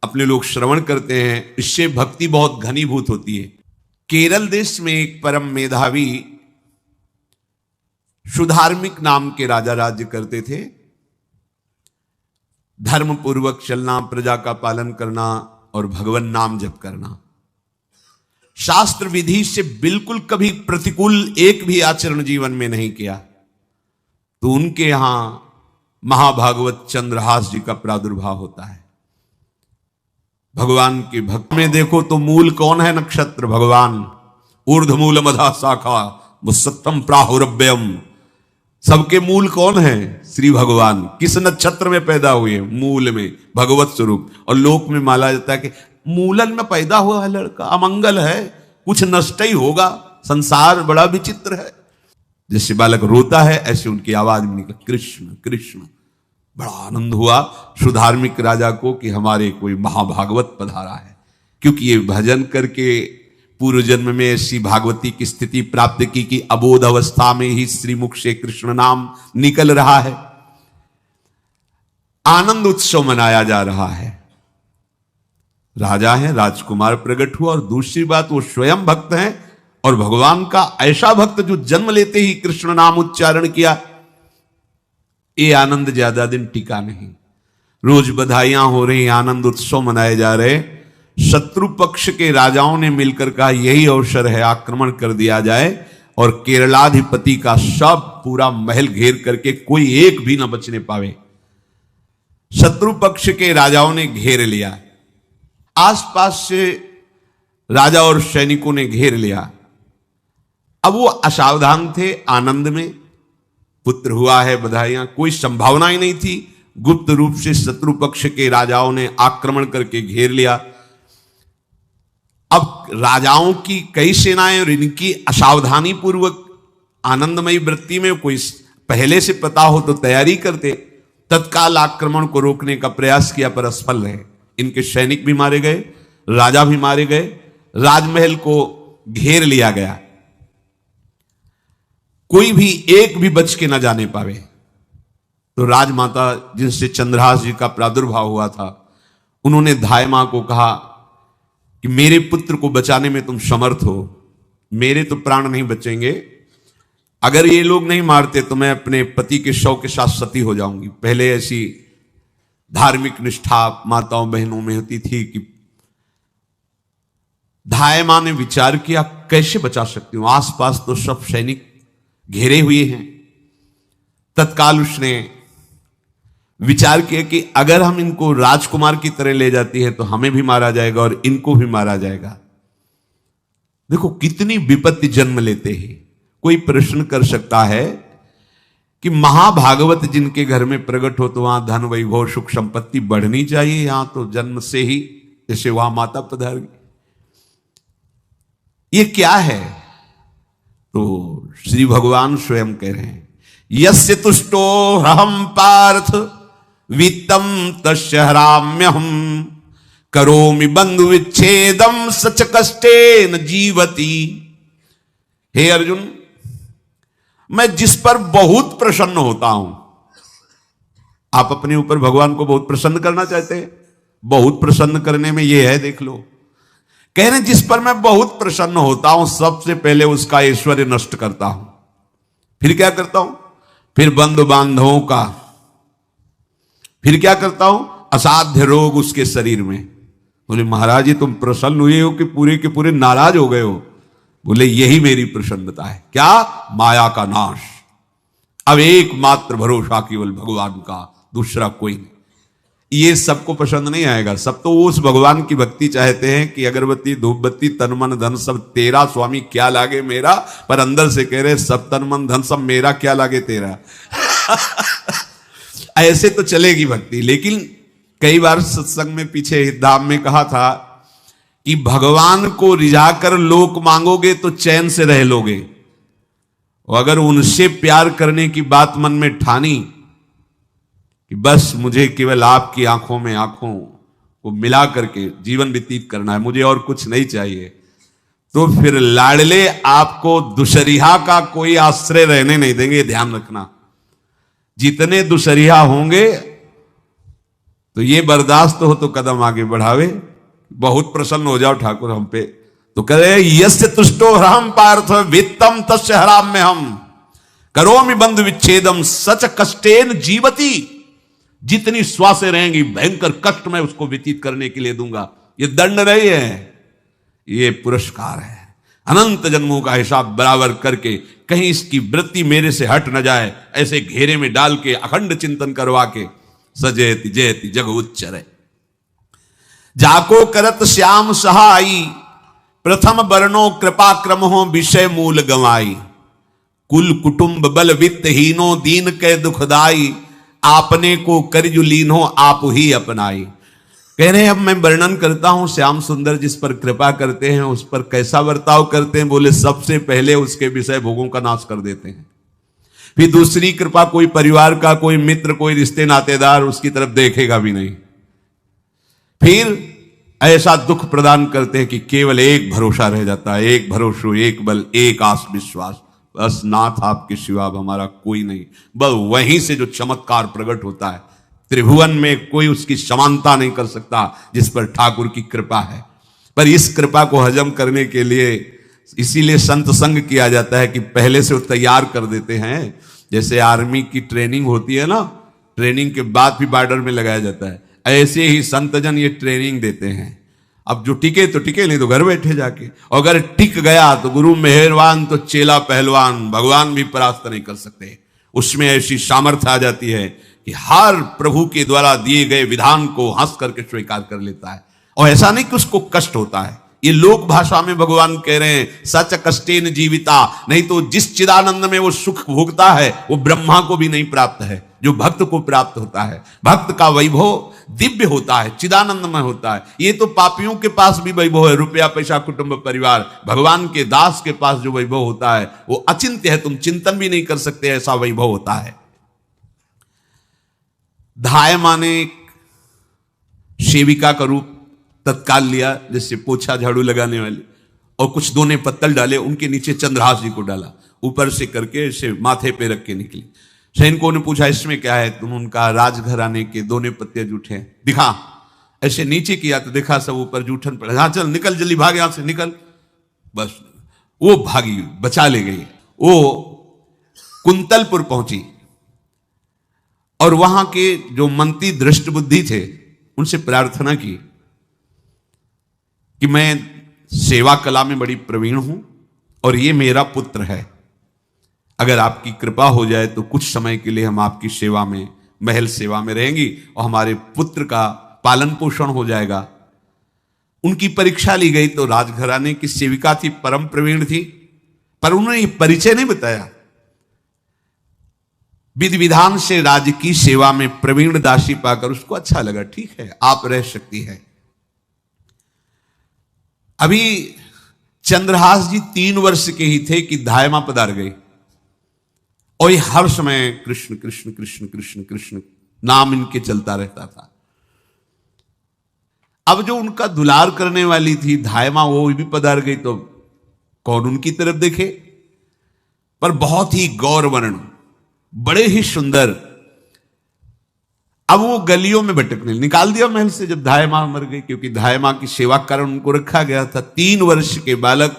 अपने लोग श्रवण करते हैं, इससे भक्ति बहुत घनीभूत होती है। केरल देश में एक परम मेधावी सुधार्मिक नाम के राजा राज्य करते थे। धर्म पूर्वक चलना, प्रजा का पालन करना और भगवान नाम जप करना, शास्त्र विधि से बिल्कुल कभी प्रतिकूल एक भी आचरण जीवन में नहीं किया। तो उनके यहां महाभागवत चंद्रहास जी का प्रादुर्भाव होता है। भगवान के भक्त में देखो तो मूल कौन है? नक्षत्र भगवान। ऊर्ध्वमूल मधा शाखा मुसत्तम प्राहुरभ्यम। सबके मूल कौन है? श्री भगवान। किस नक्षत्र में पैदा हुए? मूल में, भगवत स्वरूप। और लोक में माना जाता है कि मूलन में पैदा हुआ है लड़का, अमंगल है, कुछ नष्ट ही होगा, संसार बड़ा विचित्र है। जैसे बालक रोता है ऐसे उनकी आवाज में निकला कृष्ण कृष्ण। बड़ा आनंद हुआ सुधार्मिक राजा को कि हमारे कोई महाभागवत पधारा है, क्योंकि ये भजन करके पूर्व जन्म में ऐसी भागवती की स्थिति प्राप्त की कि अबोध अवस्था में ही श्रीमुख से कृष्ण नाम निकल रहा है। आनंद उत्सव मनाया जा रहा है। राजा है, राजकुमार प्रकट हुआ, और दूसरी बात वो स्वयं भक्त हैं, और भगवान का ऐसा भक्त जो जन्म लेते ही कृष्ण नाम उच्चारण किया। ये आनंद ज्यादा दिन टिका नहीं। रोज बधाइयां हो रही, आनंद उत्सव मनाए जा रहे। शत्रु पक्ष के राजाओं ने मिलकर कहा यही अवसर है, आक्रमण कर दिया जाए, और केरलाधिपति का सब पूरा महल घेर करके कोई एक भी न बचने पावे। शत्रु पक्ष के राजाओं ने घेर लिया, आसपास से राजा और सैनिकों ने घेर लिया। अब वो असावधान थे, आनंद में पुत्र हुआ है, बधाइयां, कोई संभावना ही नहीं थी। गुप्त रूप से शत्रु पक्ष के राजाओं ने आक्रमण करके घेर लिया। अब राजाओं की कई सेनाएं और इनकी असावधानी पूर्वक आनंदमयी वृत्ति में कोई पहले से पता हो तो तैयारी करते, तत्काल आक्रमण को रोकने का प्रयास किया, पर असफल रहे। इनके सैनिक भी मारे गए, राजा भी मारे गए, राजमहल को घेर लिया गया, कोई भी एक भी बच के न जाने पावे। तो राजमाता जिनसे चंद्रहास जी का प्रादुर्भाव हुआ था, उन्होंने धाय मां को कहा कि मेरे पुत्र को बचाने में तुम समर्थ हो, मेरे तो प्राण नहीं बचेंगे, अगर ये लोग नहीं मारते तो मैं अपने पति के शव के साथ सती हो जाऊंगी। पहले ऐसी धार्मिक निष्ठा माताओं बहनों में होती थी कि धाय मां ने विचार किया कैसे बचा सकती हूं, आसपास तो सब सैनिक घेरे हुए हैं। तत्काल उसने विचार किया कि अगर हम इनको राजकुमार की तरह ले जाती है तो हमें भी मारा जाएगा और इनको भी मारा जाएगा। देखो कितनी विपत्ति जन्म लेते हैं। कोई प्रश्न कर सकता है कि महाभागवत जिनके घर में प्रकट हो तो वहां धन वैभव सुख संपत्ति बढ़नी चाहिए, यहां तो जन्म से ही जैसे वहां माता पधार गई, ये क्या है? तो श्री भगवान स्वयं कह रहे हैं यस्य तुष्टो हम पार्थ वित्तम तस्य हराम्यहम करोमि बंधु विच्छेदम सच कष्टेन जीवति। हे अर्जुन, मैं जिस पर बहुत प्रसन्न होता हूं, आप अपने ऊपर भगवान को बहुत प्रसन्न करना चाहते हैं, बहुत प्रसन्न करने में यह है, देख लो, कह रहे जिस पर मैं बहुत प्रसन्न होता हूं सबसे पहले उसका ऐश्वर्य नष्ट करता हूं। फिर क्या करता हूं? फिर बंधु बांधवों का, फिर क्या करता हूं? असाध्य रोग उसके शरीर में। बोले महाराज जी तुम प्रसन्न हुए हो कि पूरे के पूरे नाराज हो गए हो? बोले यही मेरी प्रसन्नता है। क्या? माया का नाश। अब एकमात्र भरोसा केवल भगवान का, दूसरा कोई नहीं। ये सबको पसंद नहीं आएगा, सब तो उस भगवान की भक्ति चाहते हैं कि अगरबत्ती धूप बत्ती तन मन धन सब तेरा स्वामी, क्या लागे मेरा, पर अंदर से कह रहे सब तन मन धन सब मेरा, क्या लागे तेरा। ऐसे तो चलेगी भक्ति। लेकिन कई बार सत्संग में पीछे धाम में कहा था कि भगवान को रिझाकर लोक मांगोगे तो चैन से रह लोगे, और अगर उनसे प्यार करने की बात मन में ठानी कि बस मुझे केवल आपकी आंखों में आंखों को मिला करके जीवन व्यतीत करना है, मुझे और कुछ नहीं चाहिए, तो फिर लाडले आपको दुशरिहा का कोई आश्रय रहने नहीं देंगे। ध्यान रखना, जितने दुशरिहा होंगे तो ये बर्दाश्त हो तो कदम आगे बढ़ावे, बहुत प्रसन्न हो जाओ ठाकुर हम पे, तो करे यस्य तुष्टो ह्रहम पार्थ वित्तम तस्य हराम्य हम करोमि बंधु विच्छेदम सच कष्टेन जीवती। जितनी श्वासें रहेंगी भयंकर कष्ट मैं उसको व्यतीत करने के लिए दूंगा। ये दंड नहीं है, ये पुरस्कार है। अनंत जन्मों का हिसाब बराबर करके कहीं इसकी वृत्ति मेरे से हट न जाए, ऐसे घेरे में डाल के अखंड चिंतन करवा के सजयति जयति जग उच्चरे। जाको करत श्याम सहाई प्रथम वर्णो कृपा क्रम हो विषय मूल गवाई। कुल कुटुंब बल वित्त हीनो दीन के दुखदाई आपने को करजु लीनो आप ही अपनाई। कह रहे हैं अब मैं वर्णन करता हूं श्याम सुंदर जिस पर कृपा करते हैं उस पर कैसा बर्ताव करते हैं। बोले सबसे पहले उसके विषय भोगों का नाश कर देते हैं, फिर दूसरी कृपा कोई परिवार का कोई मित्र कोई रिश्ते नातेदार उसकी तरफ देखेगा भी नहीं, फिर ऐसा दुख प्रदान करते हैं कि केवल एक भरोसा रह जाता है, एक भरोसो एक बल एक आस विश्वास, बस नाथ आपके सिवा हमारा कोई नहीं। बस वहीं से जो चमत्कार प्रकट होता है, त्रिभुवन में कोई उसकी समानता नहीं कर सकता जिस पर ठाकुर की कृपा है। पर इस कृपा को हजम करने के लिए इसीलिए संत संग किया जाता है कि पहले से वो तैयार कर देते हैं। जैसे आर्मी की ट्रेनिंग होती है ना, ट्रेनिंग के बाद भी बॉर्डर में लगाया जाता है, ऐसे ही संतजन ये ट्रेनिंग देते हैं। अब जो टिके तो टिके, नहीं तो घर बैठे जाके, और अगर टिक गया तो गुरु मेहरबान तो चेला पहलवान, भगवान भी परास्त नहीं कर सकते। उसमें ऐसी सामर्थ्य आ जाती है कि हर प्रभु के द्वारा दिए गए विधान को हंस करके स्वीकार कर लेता है, और ऐसा नहीं कि उसको कष्ट होता है। ये लोक भाषा में भगवान कह रहे हैं सच कष्टेन जीविता, नहीं तो जिस चिदानंद में वो सुख भोगता है वो ब्रह्मा को भी नहीं प्राप्त है जो भक्त को प्राप्त होता है। भक्त का वैभव दिव्य होता है, चिदानंदमय होता है। ये तो पापियों के पास भी वैभव है, रुपया पैसा कुटुंब परिवार। भगवान के दास के पास जो वैभव होता है वो अचिंत्य है, तुम चिंतन भी नहीं कर सकते, ऐसा वैभव होता है। धाय माने सेविका का रूप तत्काल लिया, जैसे पोछा झाड़ू लगाने वाले, और कुछ दोने पत्तल डाले, उनके नीचे चंद्रहास जी को डाला, ऊपर से करके ऐसे माथे पे रख के निकली। सैनिकों ने पूछा इसमें क्या है, तुम उनका राजघराने के दोने पत्ते जूठे दिखा। ऐसे नीचे किया तो देखा सब ऊपर जूठन पड़ा। हाँ चल निकल जल्दी भाग यहां से निकल। बस वो भागी, बचा ले गई। वो कुंतलपुर पहुंची और वहां के जो मंत्री दृष्ट बुद्धि थे उनसे प्रार्थना की कि मैं सेवा कला में बड़ी प्रवीण हूं और ये मेरा पुत्र है, अगर आपकी कृपा हो जाए तो कुछ समय के लिए हम आपकी सेवा में, महल सेवा में रहेंगी और हमारे पुत्र का पालन पोषण हो जाएगा। उनकी परीक्षा ली गई तो राजघराने की सेविका थी, परम प्रवीण थी, पर उन्होंने ये परिचय नहीं बताया। विधि विधान से राज्य की सेवा में प्रवीण दासी पाकर उसको अच्छा लगा, ठीक है आप रह सकती है। अभी चंद्रहास जी 3 वर्ष के ही थे कि धायमा पधार गई, और ये हर समय कृष्ण कृष्ण कृष्ण कृष्ण कृष्ण नाम इनके चलता रहता था। अब जो उनका दुलार करने वाली थी धायमा, वो भी पधार गई तो कौन उनकी तरफ देखे। पर बहुत ही गौरवर्ण, बड़े ही सुंदर। अब वो गलियों में भटकने, निकाल दिया महल से जब धायमा मर गई, क्योंकि धायमा की सेवा कारण उनको रखा गया था। 3 वर्ष के बालक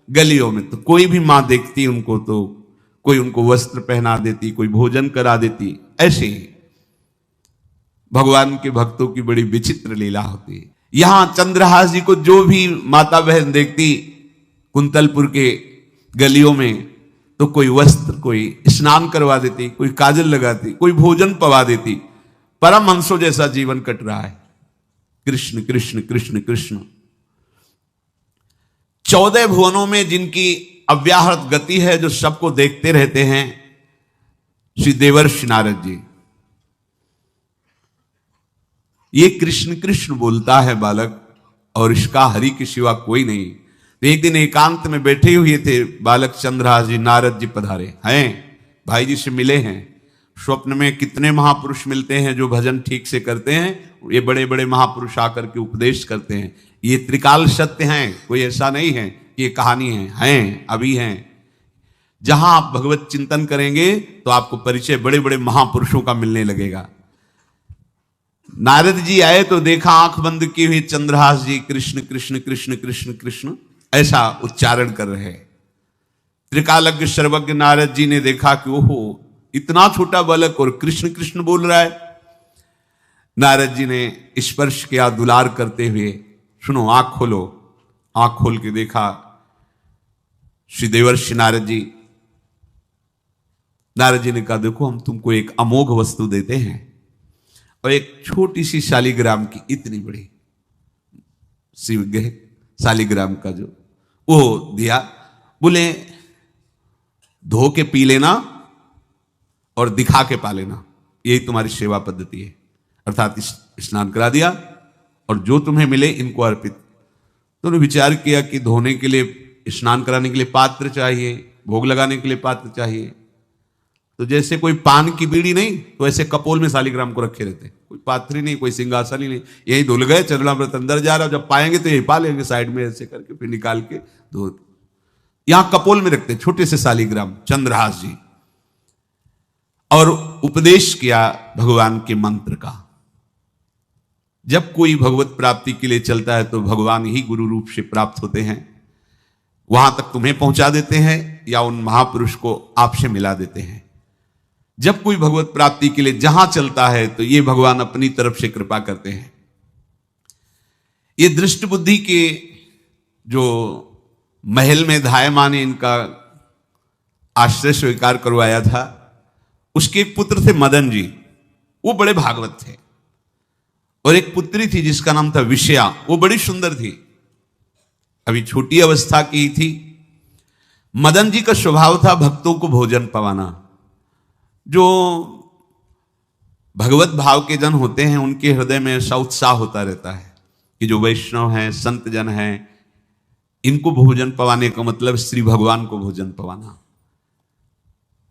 गलियों में, तो कोई भी मां देखती उनको तो कोई उनको वस्त्र पहना देती, कोई भोजन करा देती। ऐसे ही भगवान के भक्तों की बड़ी विचित्र लीला होती है। यहां चंद्रहास जी को जो भी माता बहन देखती कुंतलपुर के गलियों में, तो कोई वस्त्र, कोई स्नान करवा देती, कोई काजल लगाती, कोई भोजन पवा देती। परम हंसों जैसा जीवन कट रहा है। कृष्ण कृष्ण कृष्ण कृष्ण। 14 भुवनों में जिनकी अव्याहत गति है, जो सबको देखते रहते हैं, श्री देवर्षि नारद जी। ये कृष्ण कृष्ण बोलता है बालक, और इसका हरि के सिवा कोई नहीं। तो एक दिन एकांत में बैठे हुए थे बालक चंद्रहास जी, नारद जी पधारे हैं, भाई जी से मिले हैं। स्वप्न में कितने महापुरुष मिलते हैं जो भजन ठीक से करते हैं, ये बड़े बड़े महापुरुष आकर के उपदेश करते हैं। ये त्रिकाल सत्य हैं, कोई ऐसा नहीं है कि ये कहानी हैं, अभी हैं। जहां आप भगवत चिंतन करेंगे तो आपको परिचय बड़े बड़े महापुरुषों का मिलने लगेगा। नारद जी आए तो देखा आंख बंद किए हुए चंद्रहास जी कृष्ण कृष्ण कृष्ण कृष्ण कृष्ण ऐसा उच्चारण कर रहे हैं। त्रिकालज्ञ सर्वज्ञ नारद जी ने देखा कि ओहो, इतना छोटा बालक और कृष्ण कृष्ण बोल रहा है। नारद जी ने स्पर्श किया दुलार करते हुए, सुनो आंख खोलो। आंख खोल के देखा श्री देवर्षि नारद जी। नारद जी ने कहा देखो हम तुमको एक अमोघ वस्तु देते हैं, और एक छोटी सी शालिग्राम की इतनी बड़ी शिव शालिग्राम का जो वो दिया। बोले धो के पी लेना और दिखा के पा लेना, यही तुम्हारी सेवा पद्धति है। अर्थात स्नान करा दिया और जो तुम्हें मिले इनको अर्पित। तो उन्होंने विचार किया कि धोने के लिए, स्नान कराने के लिए पात्र चाहिए, भोग लगाने के लिए पात्र चाहिए। तो जैसे कोई पान की बीड़ी नहीं, तो ऐसे कपोल में शालिग्राम को रखे रहते, कोई पात्र ही नहीं, कोई सिंहासन ही नहीं, यही धुल गए। चरणामृत अंदर जा रहा, जब पाएंगे तो यही पा लेंगे, साइड में ऐसे करके फिर निकाल के धो। यहां कपोल में रखते छोटे से शालिग्राम चंद्रहास जी। और उपदेश किया भगवान के मंत्र का। जब कोई भगवत प्राप्ति के लिए चलता है तो भगवान ही गुरु रूप से प्राप्त होते हैं, वहां तक तुम्हें पहुंचा देते हैं या उन महापुरुष को आपसे मिला देते हैं। जब कोई भगवत प्राप्ति के लिए जहां चलता है तो ये भगवान अपनी तरफ से कृपा करते हैं। ये दृष्ट बुद्धि के जो महल में धायमान ने इनका आश्रय स्वीकार करवाया था, उसके एक पुत्र थे मदन जी, वो बड़े भागवत थे। और एक पुत्री थी जिसका नाम था विषया, वो बड़ी सुंदर थी, अभी छोटी अवस्था की थी। मदन जी का स्वभाव था भक्तों को भोजन पवाना। जो भगवत भाव के जन होते हैं उनके हृदय में ऐसा उत्साह होता रहता है कि जो वैष्णव हैं, संत जन हैं, इनको भोजन पवाने का मतलब श्री भगवान को भोजन पवाना।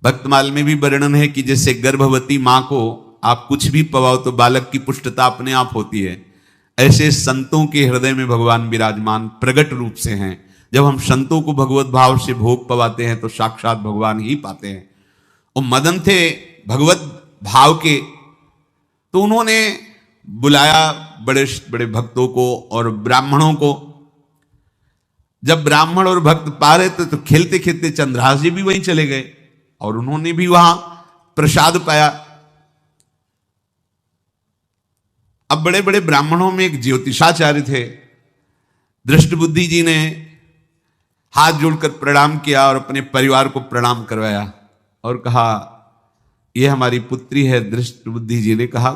भक्तमाल में भी वर्णन है कि जैसे गर्भवती मां को आप कुछ भी पवाओ तो बालक की पुष्टता अपने आप होती है, ऐसे संतों के हृदय में भगवान विराजमान प्रगट रूप से हैं। जब हम संतों को भगवत भाव से भोग पवाते हैं तो साक्षात भगवान ही पाते हैं। और मदन थे भगवत भाव के, तो उन्होंने बुलाया बड़े बड़े भक्तों को और ब्राह्मणों को। जब ब्राह्मण और भक्त पा रहे थे तो खेलते खेलते चंद्रहास जी भी वहीं चले गए और उन्होंने भी वहां प्रसाद पाया। अब बड़े बड़े ब्राह्मणों में एक ज्योतिषाचार्य थे। दृष्ट बुद्धि जी ने हाथ जोड़कर प्रणाम किया और अपने परिवार को प्रणाम करवाया और कहा यह हमारी पुत्री है। दृष्ट बुद्धि जी ने कहा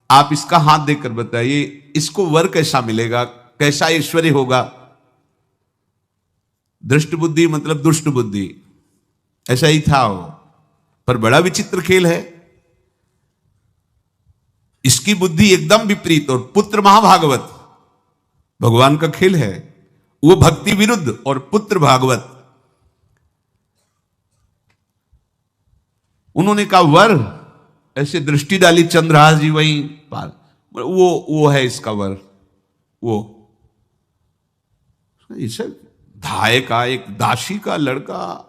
आप इसका हाथ देकर बताइए इसको वर कैसा मिलेगा, कैसा ऐश्वर्य होगा। दृष्ट बुद्धि मतलब दुष्ट बुद्धि, ऐसा ही था वो। पर बड़ा विचित्र खेल है, इसकी बुद्धि एकदम विपरीत और पुत्र महाभागवत। भगवान का खेल है, वो भक्ति विरुद्ध और पुत्र भागवत। उन्होंने कहा वर, ऐसे दृष्टि डाली चंद्रहास जी वहीं पार, वो है इसका वर। वो इसे धाय का एक दासी का लड़का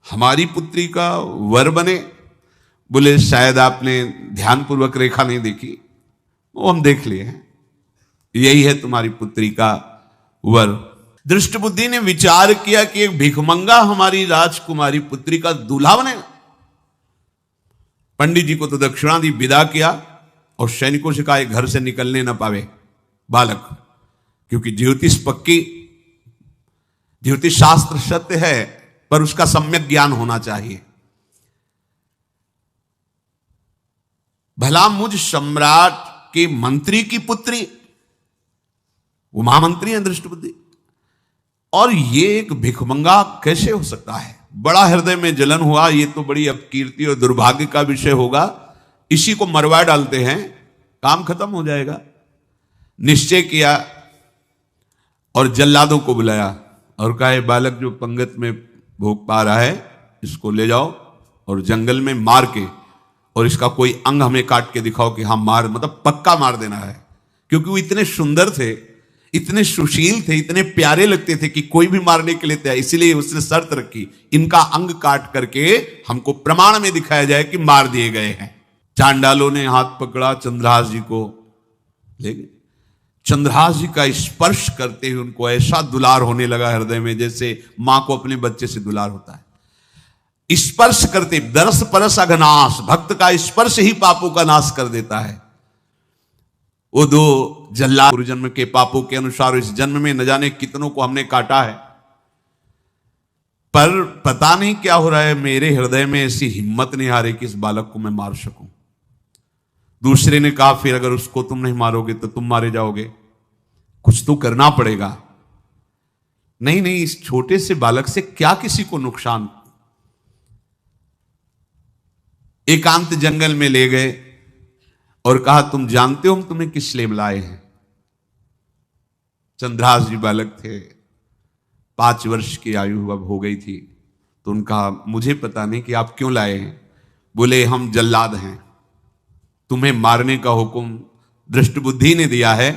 हमारी पुत्री का वर बने। बोले शायद आपने ध्यानपूर्वक रेखा नहीं देखी, वो हम देख लिए हैं, यही है तुम्हारी पुत्री का वर। दृष्ट बुद्धि ने विचार किया कि एक भिखमंगा हमारी राजकुमारी पुत्री का दूल्हा बनेगा। पंडित जी को तो दक्षिणा दी, विदा किया और सैनिकों से कहा घर से निकलने ना पावे बालक, क्योंकि ज्योतिष पक्की, ज्योतिष शास्त्र सत्य है पर उसका सम्यक ज्ञान होना चाहिए। भला मुझ सम्राट के मंत्री की पुत्री, वो महामंत्री हैं दृष्ट बुद्धि, और ये एक भिखमंगा कैसे हो सकता है। बड़ा हृदय में जलन हुआ, ये तो बड़ी अपकीर्ति और दुर्भाग्य का विषय होगा, इसी को मरवा डालते हैं, काम खत्म हो जाएगा। निश्चय किया और जल्लादों को बुलाया और कहा बालक जो पंगत में भोग पा रहा है इसको ले जाओ और जंगल में मार के, और इसका कोई अंग हमें काट के दिखाओ कि हाँ मार, मतलब पक्का मार देना है। क्योंकि वो इतने सुंदर थे, इतने सुशील थे, इतने प्यारे लगते थे कि कोई भी मारने के लिए तैयार। इसलिए उसने शर्त रखी इनका अंग काट करके हमको प्रमाण में दिखाया जाए कि मार दिए गए हैं। चांडालों ने हाथ पकड़ा चंद्रहास जी को, लेकिन चंद्रहास जी का स्पर्श करते हुए उनको ऐसा दुलार होने लगा हृदय में, जैसे मां को अपने बच्चे से दुलार होता है। स्पर्श करते, दरस परस अघनाश, भक्त का स्पर्श ही पापों का नाश कर देता है। वो दो जल्लाद पूर्व जन्म के पापों के अनुसार इस जन्म में न जाने कितनों को हमने काटा है, पर पता नहीं क्या हो रहा है, मेरे हृदय में ऐसी हिम्मत नहीं आ रही कि इस बालक को मैं मार सकूं। दूसरे ने कहा फिर अगर उसको तुम नहीं मारोगे तो तुम मारे जाओगे, कुछ तो करना पड़ेगा। नहीं नहीं, इस छोटे से बालक से क्या किसी को नुकसान। एकांत जंगल में ले गए और कहा तुम जानते हो हम तुम्हें किस लिए बुलाए हैं। चंद्रहास जी बालक थे, 5 वर्ष की आयु अब हो गई थी, तो उनका मुझे पता नहीं कि आप क्यों लाए हैं। बोले हम जल्लाद हैं, तुम्हें मारने का हुक्म दृष्ट बुद्धि ने दिया है,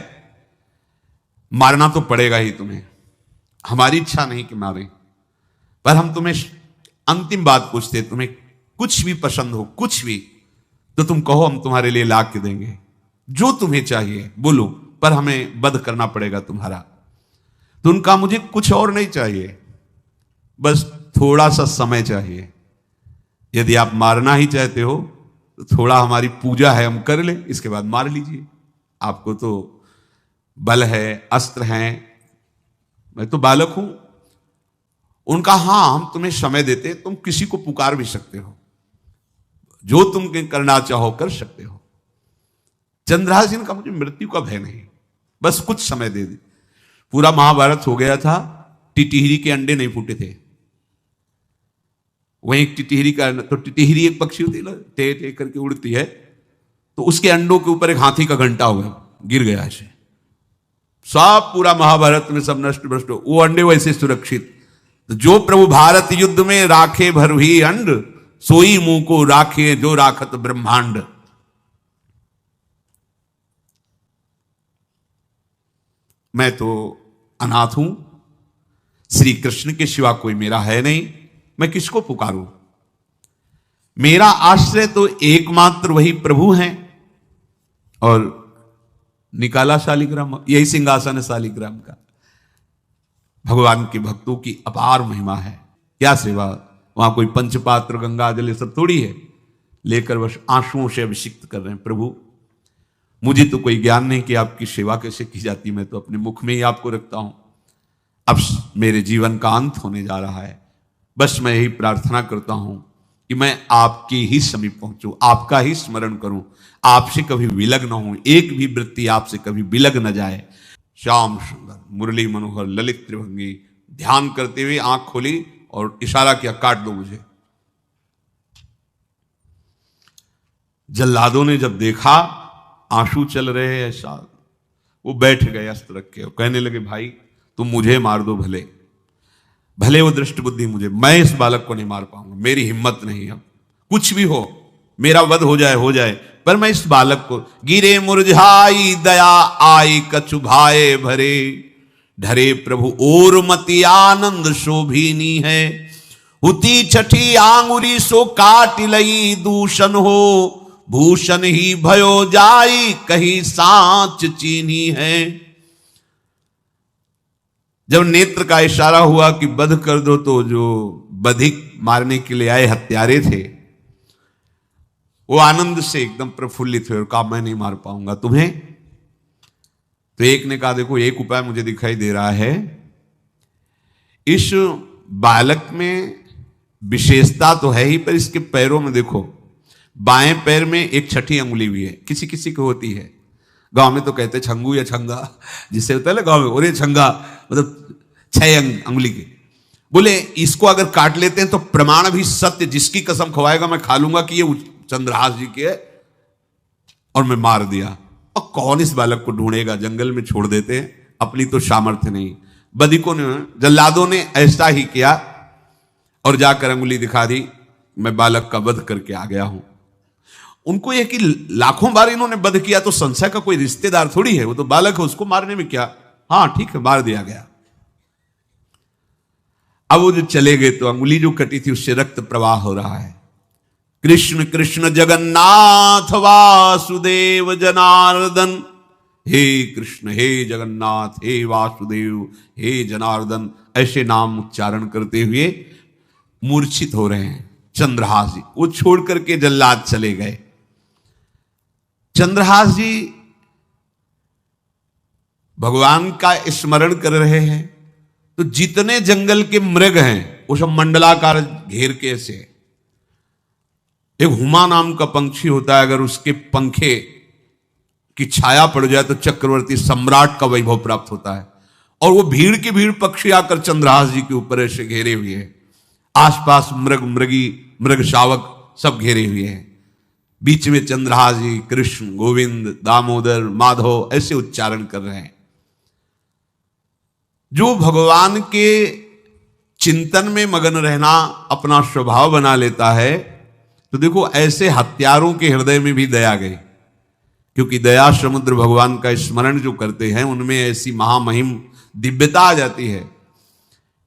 मारना तो पड़ेगा ही तुम्हें। हमारी इच्छा नहीं कि मारें, पर हम तुम्हें अंतिम बात पूछते, तुम्हें कुछ भी पसंद हो, कुछ भी, तो तुम कहो, हम तुम्हारे लिए ला के देंगे, जो तुम्हें चाहिए बोलो, पर हमें वध करना पड़ेगा तुम्हारा। तो उनका मुझे कुछ और नहीं चाहिए, बस थोड़ा सा समय चाहिए। यदि आप मारना ही चाहते हो तो थोड़ा हमारी पूजा है हम कर लें, इसके बाद मार लीजिए। आपको तो बल है, अस्त्र हैं, मैं तो बालक हूं। उनका हां हम तुम्हें समय देते, तुम किसी को पुकार भी सकते हो, जो तुम करना चाहो कर सकते हो। चंद्रहास जी का मुझे मृत्यु का भय नहीं, बस कुछ समय दे दे। पूरा महाभारत हो गया था, टिटिहरी के अंडे नहीं फूटे थे। वहीं एक टिटिहरी का, तो टिटिहरी एक पक्षी होती है ना, टे टे करके उड़ती है, तो उसके अंडों के ऊपर एक हाथी का घंटा हो गया, गिर गया ऐसे, सब पूरा महाभारत में सब नष्ट भ्रष्ट, वो अंडे वैसे सुरक्षित। तो जो प्रभु भारत युद्ध में राखे भरही अंड, सोई मुंह को राखे जो राखत ब्रह्मांड। मैं तो अनाथ हूं, श्री कृष्ण के सिवा कोई मेरा है नहीं, मैं किसको पुकारूं। मेरा आश्रय तो एकमात्र वही प्रभु हैं, और निकाला शालिग्राम, यही सिंहासन है शालिग्राम का। भगवान के भक्तों की अपार महिमा है, क्या सेवा। वहां कोई पंचपात्र गंगा जल सब थोड़ी है, लेकर बस आंसुओं से अभिषिक्त कर रहे हैं। प्रभु मुझे तो कोई ज्ञान नहीं कि आपकी सेवा कैसे की जाती, मैं तो अपने मुख में ही आपको रखता हूं। अब मेरे जीवन का अंत होने जा रहा है, बस मैं यही प्रार्थना करता हूं कि मैं आपके ही समीप पहुंचूं, आपका ही स्मरण करूं, आपसे कभी विलग न हूं, एक भी वृत्ति आपसे कभी विलग न जाए। श्याम सुंदर मुरली मनोहर ललित त्रिभंगी, ध्यान करते हुए आंख खोली और इशारा किया, काट दो मुझे। जल्लादों ने जब देखा आंसू चल रहे हैं, ऐसा वो बैठ गए अस्त्र रख के, कहने लगे भाई तुम मुझे मार दो, भले भले वो दृष्ट बुद्धि मुझे, मैं इस बालक को नहीं मार पाऊंगा, मेरी हिम्मत नहीं। अब कुछ भी हो, मेरा वध हो जाए, पर मैं इस बालक को, गिरे मुरझाई दया आई कछु भाए भरे, ढरे प्रभु और मति आनंद शोभिनी है, हुती छठी आंगुरी सो काट लई, दूषण हो भूषण ही भयो जाई, कहीं सांच चीनी है। जब नेत्र का इशारा हुआ कि वध कर दो, तो जो बधिक मारने के लिए आए हत्यारे थे, वो आनंद से एकदम प्रफुल्लित हुए और कहा मैं नहीं मार पाऊंगा तुम्हें। तो एक ने कहा देखो एक उपाय मुझे दिखाई दे रहा है, इस बालक में विशेषता तो है ही, पर इसके पैरों में देखो, बाएं पैर में एक छठी अंगुली भी है, किसी किसी को होती है। गांव में तो कहते छंगू या छंगा, जिससे होता है ना गांव में, और ये छंगा मतलब 6 अंगुली के। बोले इसको अगर काट लेते हैं तो प्रमाण भी सत्य, जिसकी कसम खवाएगा मैं खा लूंगा कि ये चंद्रहास जी के, और मैं मार दिया। और कौन इस बालक को ढूंढेगा, जंगल में छोड़ देते हैं, अपनी तो सामर्थ्य नहीं। बदिकों ने, जल्लादों ने ऐसा ही किया और जाकर अंगुली दिखा दी, मैं बालक का वध करके आ गया हूं। उनको यह कि लाखों बार इन्होंने वध किया, तो संशय का कोई रिश्तेदार थोड़ी है, वो तो बालक है, उसको मारने में क्या। हाँ ठीक है, मार दिया गया। अब वो जो चले गए तो अंगुली जो कटी थी उससे रक्त प्रवाह हो रहा है। कृष्ण कृष्ण जगन्नाथ वासुदेव जनार्दन, हे कृष्ण, हे जगन्नाथ, हे वासुदेव, हे जनार्दन, ऐसे नाम उच्चारण करते हुए मूर्छित हो रहे हैं चंद्रहास जी। वो छोड़ करके जल्लाद चले गए। चंद्रहास जी भगवान का स्मरण कर रहे हैं, तो जितने जंगल के मृग हैं वो सब मंडलाकार घेर के ऐसे। एक हुमा नाम का पंछी होता है, अगर उसके पंखे की छाया पड़ जाए तो चक्रवर्ती सम्राट का वैभव प्राप्त होता है। और वो भीड़ की भीड़ पक्षी आकर चंद्रहास जी के ऊपर ऐसे घेरे हुए हैं। आसपास मृग, मृगी, मृग शावक सब घेरे हुए हैं। बीच में चंद्रहास जी कृष्ण, गोविंद, दामोदर, माधव ऐसे उच्चारण कर रहे हैं। जो भगवान के चिंतन में मगन रहना अपना स्वभाव बना लेता है, तो देखो ऐसे हत्यारों के हृदय में भी दया गई, क्योंकि दया समुद्र भगवान का स्मरण जो करते हैं उनमें ऐसी महामहिम दिव्यता आ जाती है।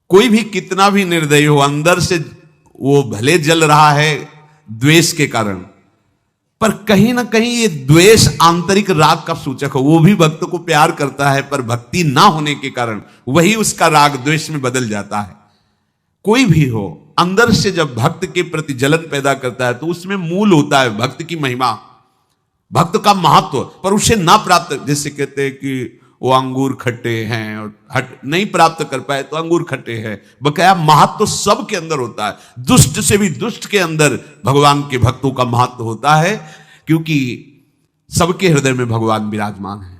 कोई भी कितना भी निर्दयी हो, अंदर से वो भले जल रहा है द्वेष के कारण, पर कहीं ना कहीं ये द्वेष आंतरिक राग का सूचक हो। वो भी भक्त को प्यार करता है, पर भक्ति ना होने के कारण वही उसका राग द्वेष में बदल जाता है। कोई भी हो, अंदर से जब भक्त के प्रति जलन पैदा करता है तो उसमें मूल होता है भक्त की महिमा, भक्त का महत्व, पर उसे ना प्राप्त, जैसे कहते हैं कि वो अंगूर खट्टे हैं और हट नहीं प्राप्त कर पाए तो अंगूर खट्टे हैं। बकाया महत्व सब के अंदर होता है। दुष्ट से भी दुष्ट के अंदर भगवान के भक्तों का महत्व होता है, क्योंकि सबके हृदय में भगवान विराजमान है।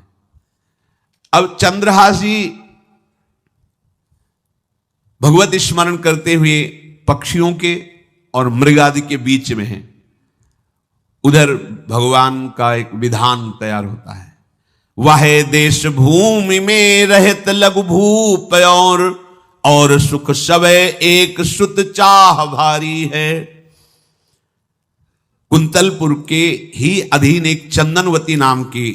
अब चंद्रहास जी भगवत स्मरण करते हुए पक्षियों के और मृग आदि के बीच में हैं। उधर भगवान का एक विधान तैयार होता है। वाहे देश भूमि में रहत लघु भूप और सुख सवै एक सुत चाह भारी है। कुंतलपुर के ही अधीन एक चंदनवती नाम की